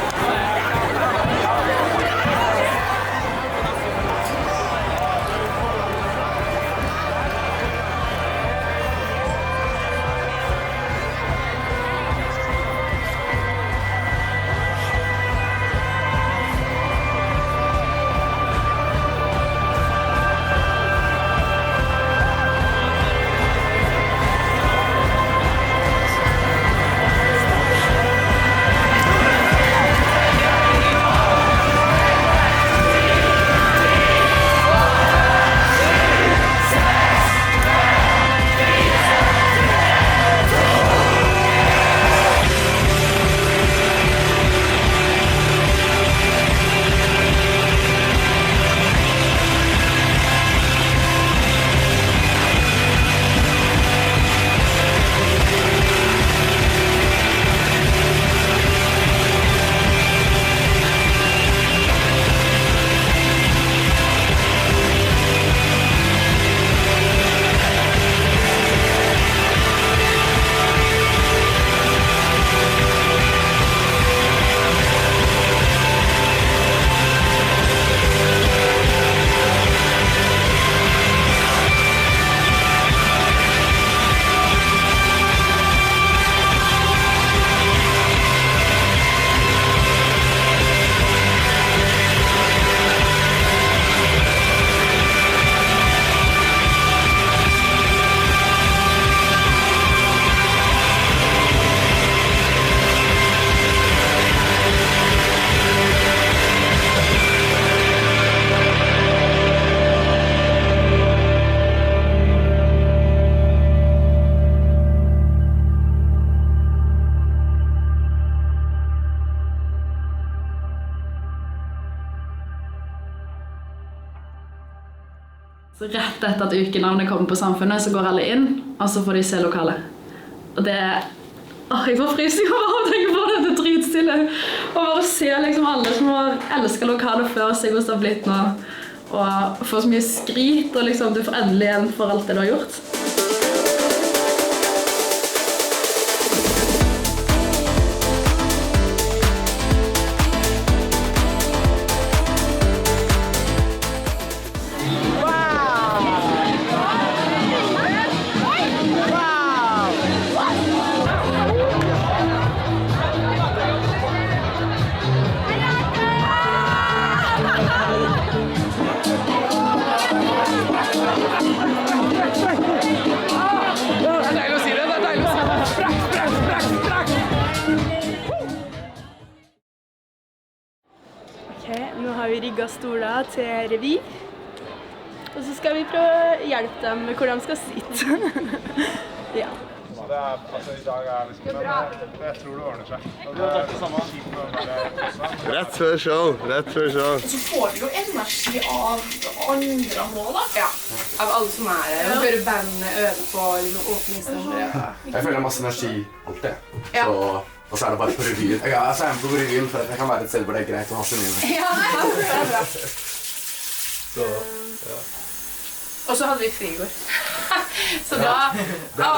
Så rett etter at ukenavnet kommer på Samfunnet, så går alle inn, og så får de se lokalet. Og det jeg får frysninger bare å tenke på det, det dritstille. Og bare se liksom alle som har elsket lokalet før, se hvordan det har blitt nå. Og få så mye skryt, og liksom du får endelig igjen for alt det du har gjort. Nå har vi rigget stoler til revy, og så skal vi prøve å hjelpe dem med hvor de skal sitte. Ja. I dag liksom, jeg tror det ordner seg. Rett før show. Så får vi jo energi av andre nå da. Ja, av alle som her. Og hører bandet øve på åpningsnummer. Jeg føler masse energi alltid. Og så det bare på revyen. Jeg er med på revyen for at jeg kan være et sted hvor det greit å ha så mye. Ja, det er bra. Så, ja. Og så hadde vi fri i går. Så da... Det er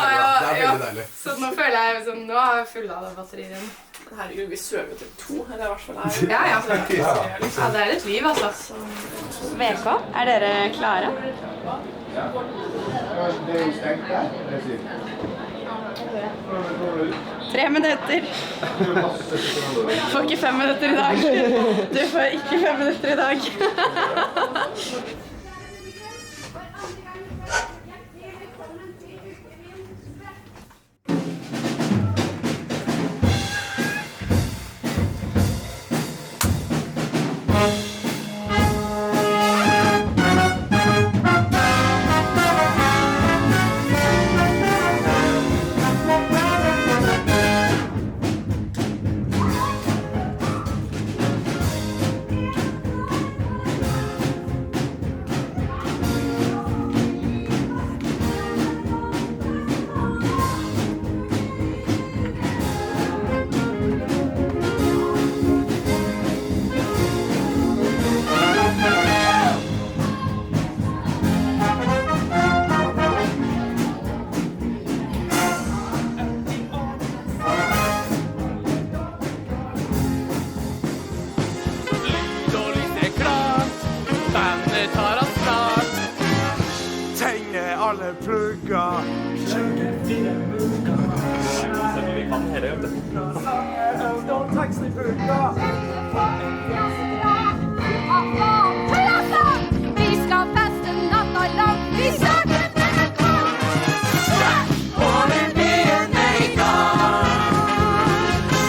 veldig deilig. Så nå føler jeg sånn, nå har jeg fulladet batteriet igjen. Herregud, vi søver til 2, eller i hvert fall her. Ja, det er et liv, altså. VK, dere klare? Ja. Det jo stengt der, det sier. 3 minutter. Du får ikke 5 minutter i dag. Du får ikke 5 minutter i dag. alle plugger. Vi kan hele jobb. Taxiplugger. Vi skal feste natta lang. Vi starter med en gang. Og det blir en gang.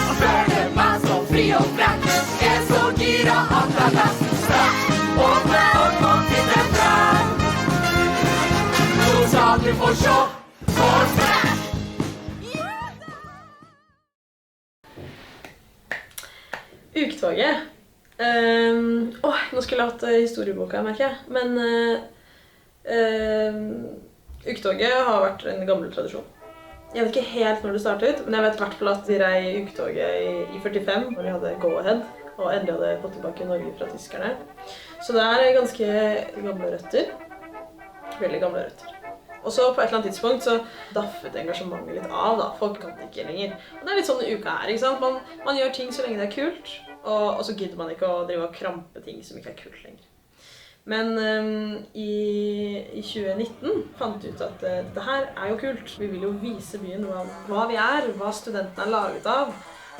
Og føler meg så fri og frem. Jeg er så gira at jeg nesten straks. Åpne opp og finne frem. Nå skal du få se for frem. Uketoget. Nå skulle jeg hatt historieboka, merker jeg. Men uketoget har vært en gammel tradisjon. Jeg vet ikke helt når det startet, men jeg vet i hvert fall at de rei uketoget i 45, når de hadde Go-Ahead, og endelig hadde fått tilbake Norge fra tyskerne. Så det er ganske gamle røtter. Veldig gamle røtter. Og så på et eller annet tidspunkt så daffet engasjementet litt av da. Folk kan det ikke lenger. Og det er litt sånn i uka her, ikke sant? Man gjør ting så lenge det er kult, og så gidder man ikke å drive og krampe ting som ikke er kult lenger. Men i 2019 fant vi ut at dette her er jo kult. Vi vil jo vise byen hva vi er, hva studentene er laget av,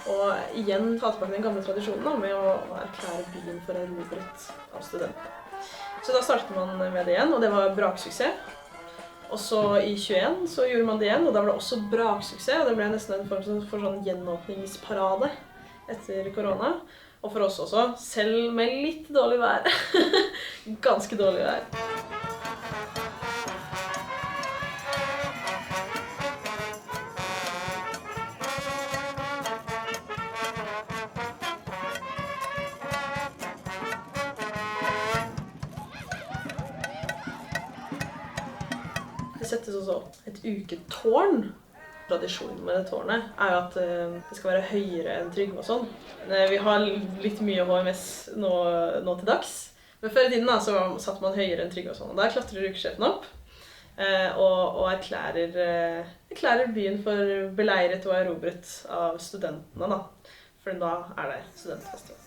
og igjen ta tilbake den gamle tradisjonen da, med å erklære byen for erobret av studentene. Så da startet man med det igjen, og det var braksuksess. Og så i 21 så gjorde man det igjen, og da var det også braksuksess, og det ble nesten en form for sånn gjenåpningsparade etter korona. Og for oss også, selv med litt dårlig vær. Ganske dårlig vær. Det settes også et uketårn. Tradisjonen med det tårnet jo at det skal være høyere enn Trygve og sånn. Vi har litt mye HMS nå til dags. Men før i tiden da, så satt man høyere enn Trygve og sånn. Og der klatrer ukesjefen opp og erklærer byen for beleiret og erobret av studentene da. For da det studentfestival.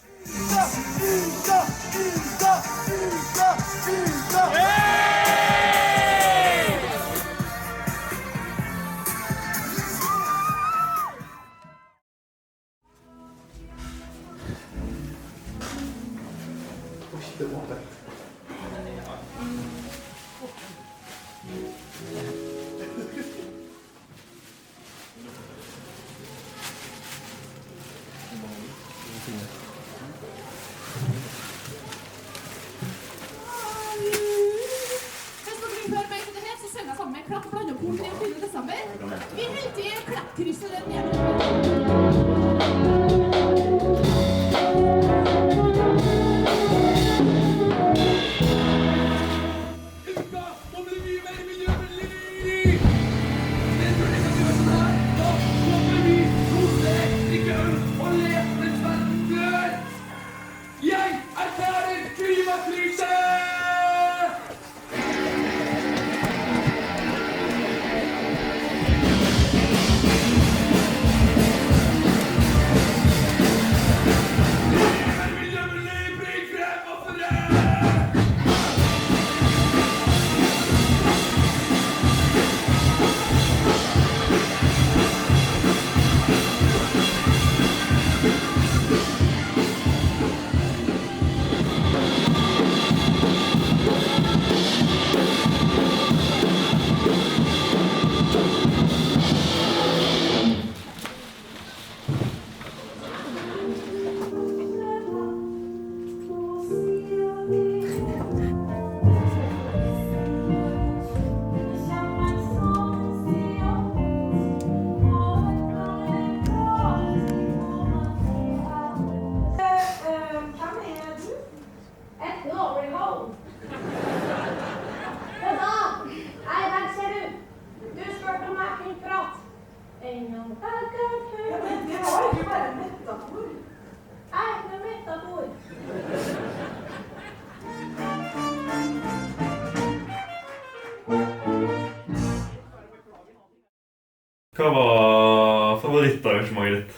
Hva var favorittarrangementet ditt?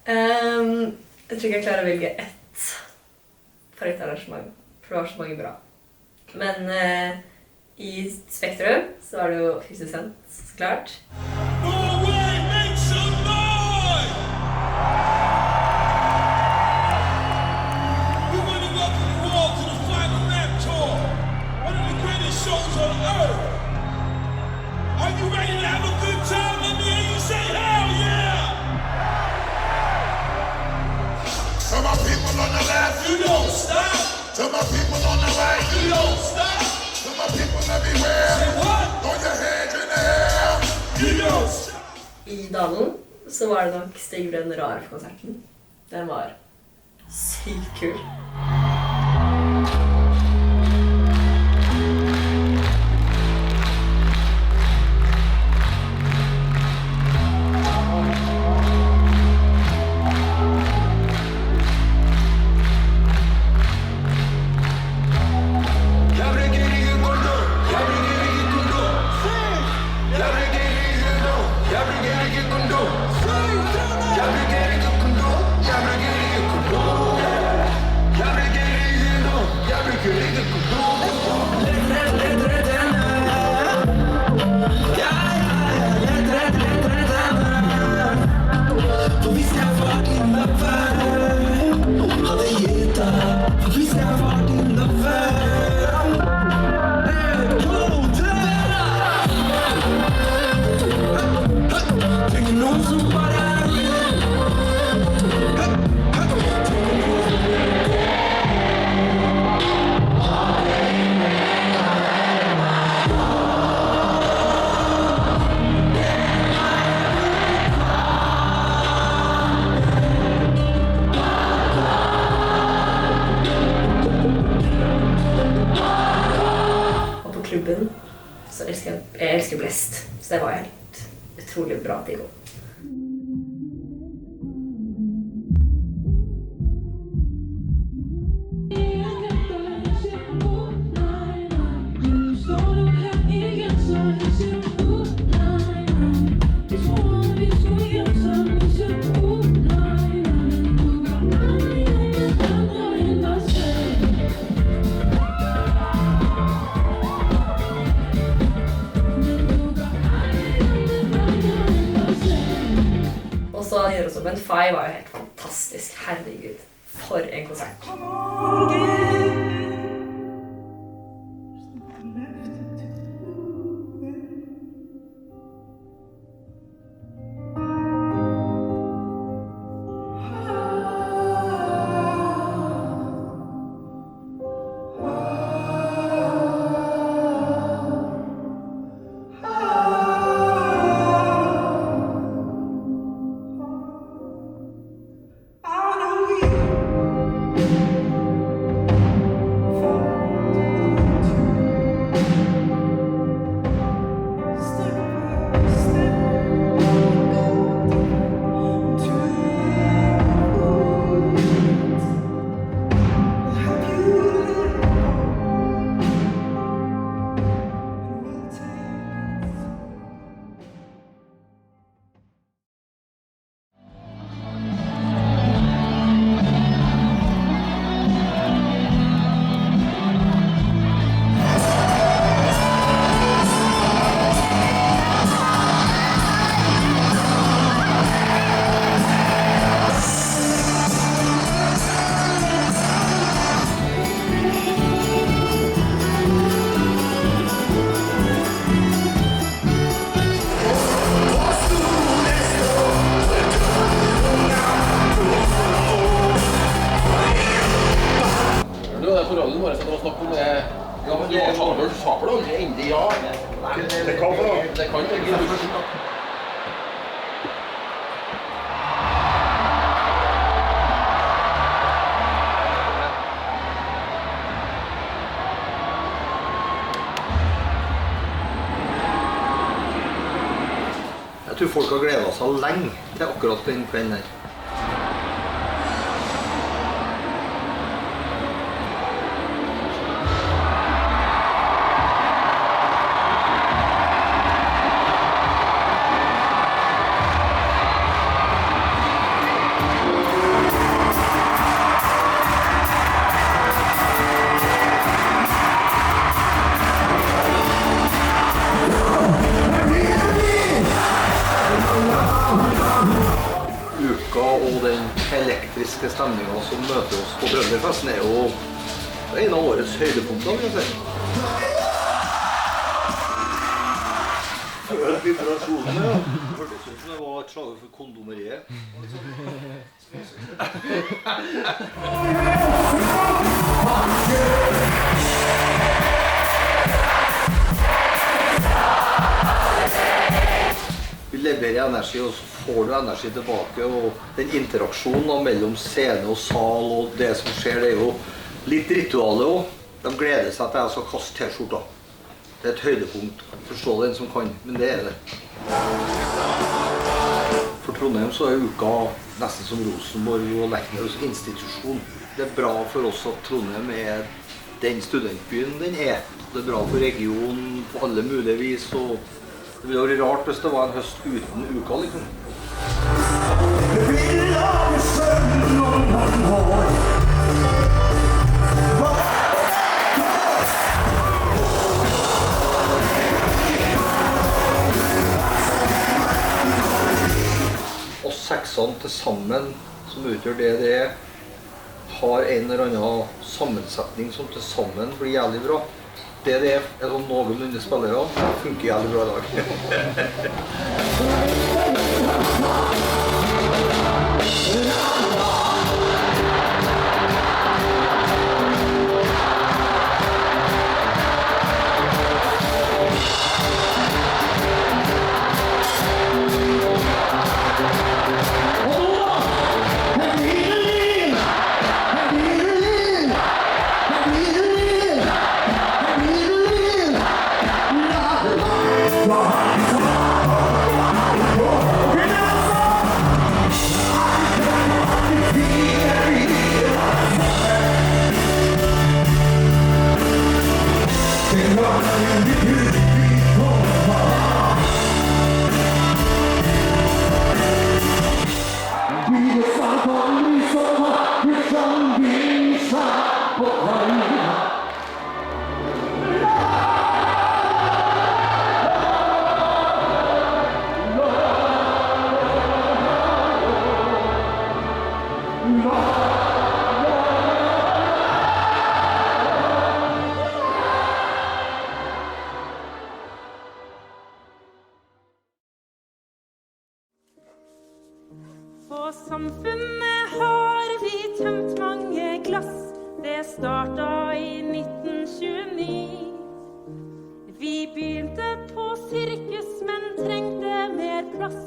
Jeg tror ikke jeg klarer å velge ett favorittarrangement, for det var så mange bra. Men i Spektrum så var det jo 50 Cent, så klart. Are you ready to have a good time? Let me hear you say hell yeah! To my people on the left, you don't stop. To my people on the right, you don't stop. To my people everywhere, say what? Throw your hands in the air, you don't stop. I Dalen så var det nok Stig Brenn rar for konserten. Den var sykt kul. Så jeg elsker utrolig bra TIGO. Og så Nidarosdomen 5 var jo helt fantastisk. Herregud, for en konsert. Jeg tror folk har gledet seg lenge til akkurat den kvelden her. Og den elektriske stemningen som møter oss på Trønderfesten er jo en av årets høydepunkter, vil jeg si. Følt vibrasjonene, ja. Hørtes ut som det var et slag for kondomeriet. Vi leverer energi, og så får du energi tilbake, og den interaksjonen mellom scene og sal og det som skjer, det er jo litt ritualet også. De gleder seg til jeg skal kaste T-skjorta. Det er et høydepunkt. Forstå den som kan, men det er det. For Trondheim så er uka nesten som Rosenborg og Lekners institusjon. Det er bra for oss at Trondheim er den studentbyen den er. Det er bra for regionen på alle mulige vis, og det ville vært rart hvis det var en høst uten uka, liksom. Og seksene til sammen, som utgjør det har en eller annen sammensetning som til sammen blir jævlig bra. Det er sånn noenlunde spillere, funker jævlig bra i dag. Wow. På Samfunnet har vi tømt mange glass. Det startet i 1929. Vi begynte på sirkus, men trengte mer plass.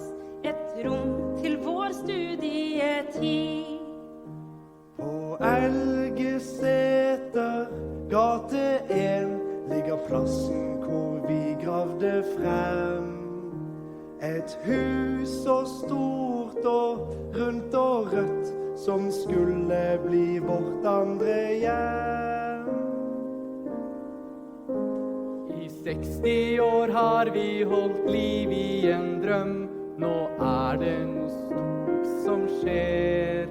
Et rom til vår studietid. På Elgeseter, gate 1, ligger plassen hvor vi gravde frem. Et hus så stort og rundt og rødt, som skulle bli vårt andre hjem. I 60 år har vi holdt liv i en drøm. Nå det noe stort som skjer.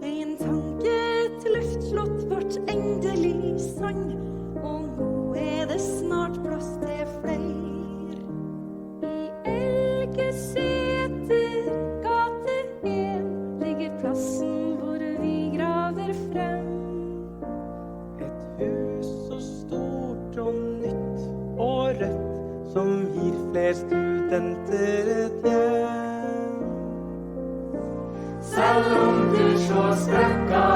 En tanke, et luftslott, vårt endelig sang. Og nå det snart plass til flere. I Elgeseter, gate 1, ligger plassen hvor vi graver frem. Et hus så stort og nytt og rødt, som gir flere studenter et hjem. Selv om du slår sprekka,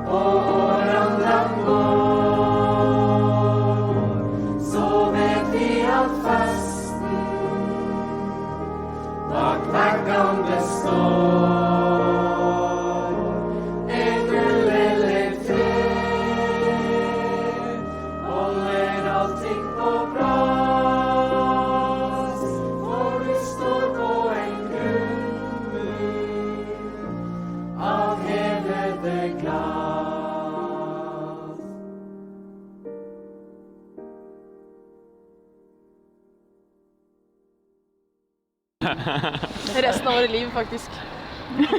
og årene går, så vet vi at festen bak veggene består. En gull eller tre holder allting på plass, for du står på en grunnmur av hevede glass. Resten av våre liv, faktisk.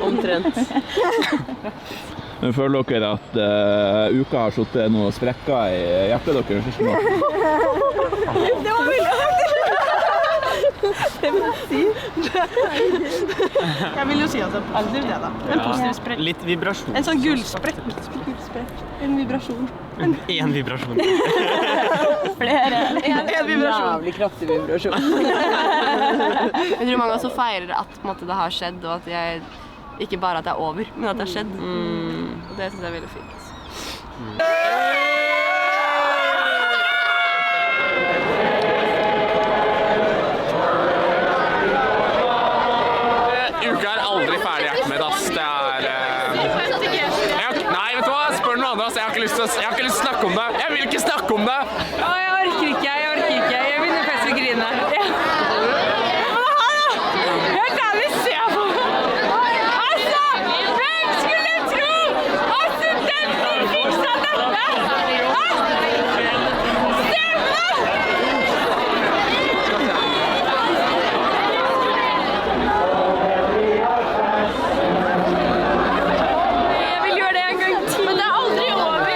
Omtrent. Men føler dere at uka har suttet noen sprekker i hjertet deres? Det var veldig Det må jeg si. Jeg vil jo si at det er positivt det da. En positiv sprekk. Litt vibrasjon. En sånn gullsprekk. En vibrasjon. En vibrasjon. Flere. En vibrasjon. Jævlig kraftig vibrasjon. Jeg tror mange også feirer at på en måte, det har skjedd, og at jeg ikke bare at det er over, men at det har skjedd. Og det synes jeg er veldig fint. Uka aldri ferdig med dass. Det nei, vet du hva? Spør noen andre. Jeg har ikke lyst til å snakke om det. Jeg vil ikke snakke om det. Jeg orker ikke. Jeg begynner faktisk å grine. Helt ærlig, se på altså, hvem skulle tro at studenter fiksa dette? Jeg vil gjøre det en gang til. Men det er aldri over.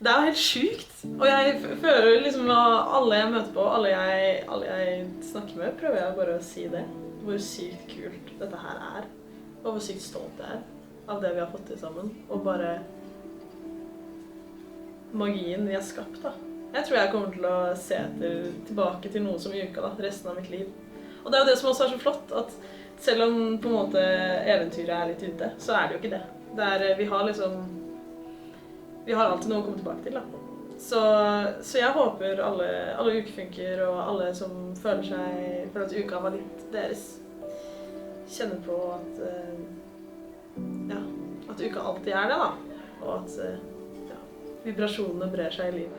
Det er helt sykt, og jeg føler liksom at alle jeg møter på, alle jeg snakker med, prøver jeg bare å si det. Hvor sykt kult dette her er, og hvor sykt stolt jeg er av det vi har fått til sammen. Og bare magien vi har skapt da. Jeg tror jeg kommer til å se tilbake til noe som i uka da, resten av mitt liv. Og det er jo det som også er så flott, at selv om på en måte eventyret er litt ute, så er det jo ikke det. Vi har alltid noe å komme tilbake til da. Så jeg håper alle ukefunker og alle som føler at uka var litt deres, kjenner på at uka alltid er det da. Og at vibrasjonene brer seg i livet.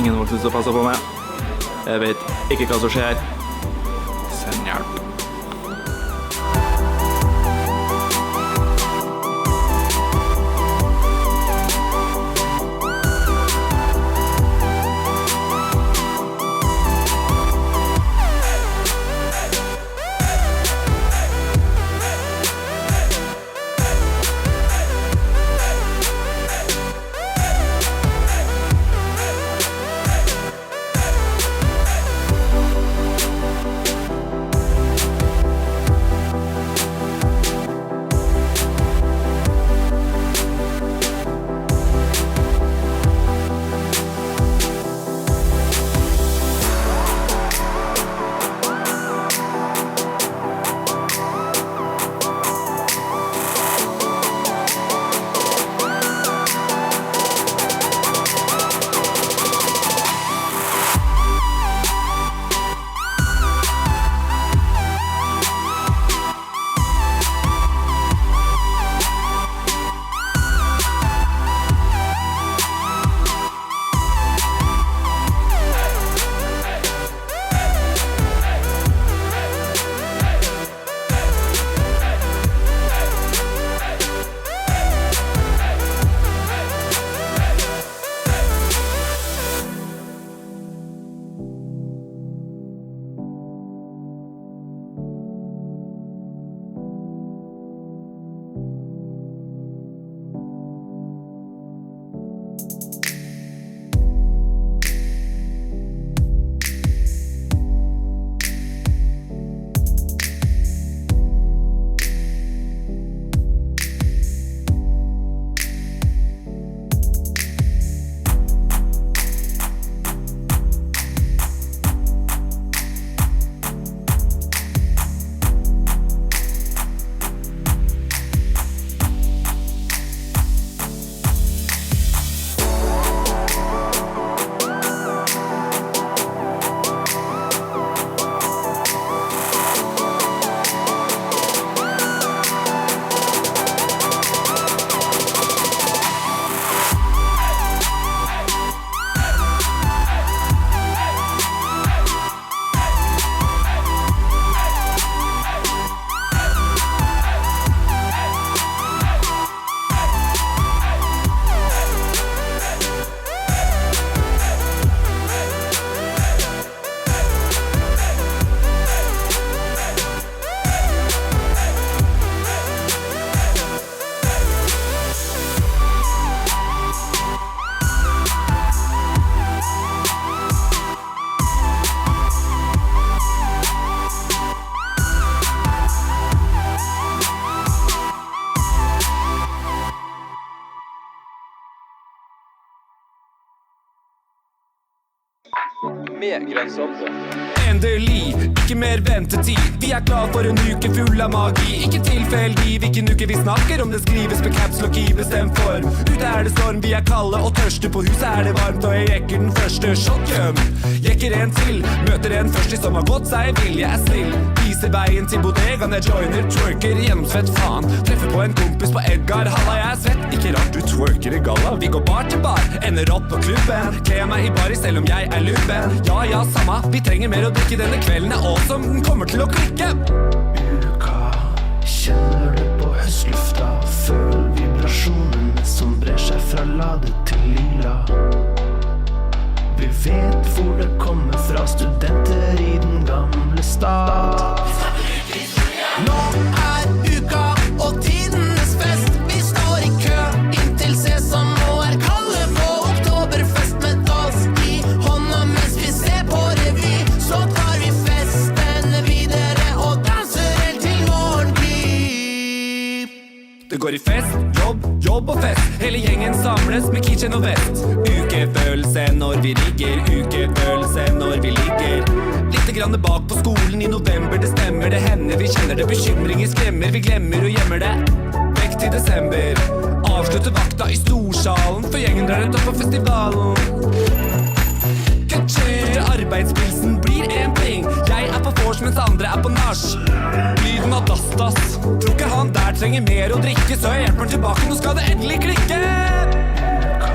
Ingen voksne som passer på meg. Jeg vet ikke hva som skjer. Send hjelp. med grønnsaker. Endelig, ikke mer ventetid. Vi klar for en uke full av magi. Ikke tilfeldig hvilken uke vi snakker om. Det skrives på caps lock i bestemt form. Ute det storm, vi kalde og tørste. På huset det varmt, og jeg jekker den første shotgun. Jekker en til, møter en først som har gått seg vill. Jeg snill, viser veien til bodegaen. Jeg joiner, twerker gjennomsvett faen. Treffer på en kompis på Edgar. Halla, jeg svett. Ikke rart du twerker i galla. Vi går bar til bar, ender opp på klubben. Kler meg i baris selv om jeg lubben. Ja, samma, vi trenger mer å drikke. Denne kvelden awesome, den kommer til å klikke. Uka, kjenner du på høstlufta. Føl vibrasjonene som brer seg fra lade til lila. Vi vet hvor det kommer fra, studenter i den gamle stad. Nå uka og tidenes fest. Vi står i kø inntil sesam og kalde på oktoberfest. Med dans i hånda mens vi ser på revy. Så tar vi festen videre og danser helt til morgengry. Det går i fest, jobb og fest. Hele gjengen samles med kitchen og vest. Ukefølelse når vi rigger. Ukefølelse når vi ligger. Litt grann bak på skolen i november. Det stemmer, det hender, vi kjenner det. Bekymringer skremmer, vi glemmer og gjemmer det. Vekk til desember. Avslutter vakta i storsalen før gjengen drar ut på festivalen. Arbeidspilsen blir en pling. Jeg på vors mens andre på nach. Lyden av dastas. Tror ikke han der trenger mer å drikke, så jeg hjelper han tilbake, nå skal det endelig klikke. Uka,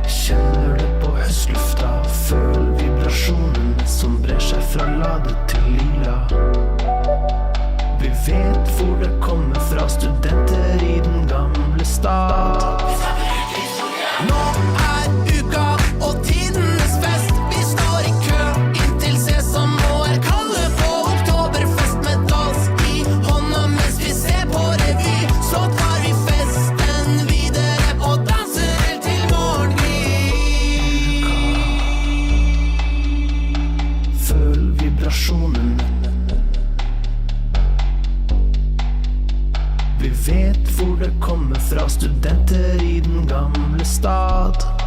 kjenner du på høstlufta. Føl vibrasjonene som brer seg fra lade til lila. Vi vet hvor det kommer fra, studenter i den gamle stad. Nå uka og tidenes fest. Vi står i kø inntil sesam og kalde på oktoberfest. Med dans i hånda mens vi ser på revy. Så tar vi festen videre og danser helt til morgengry. Føl vibrasjonene. Vi vet hvor det kommer fra, studenter i den gamle stad.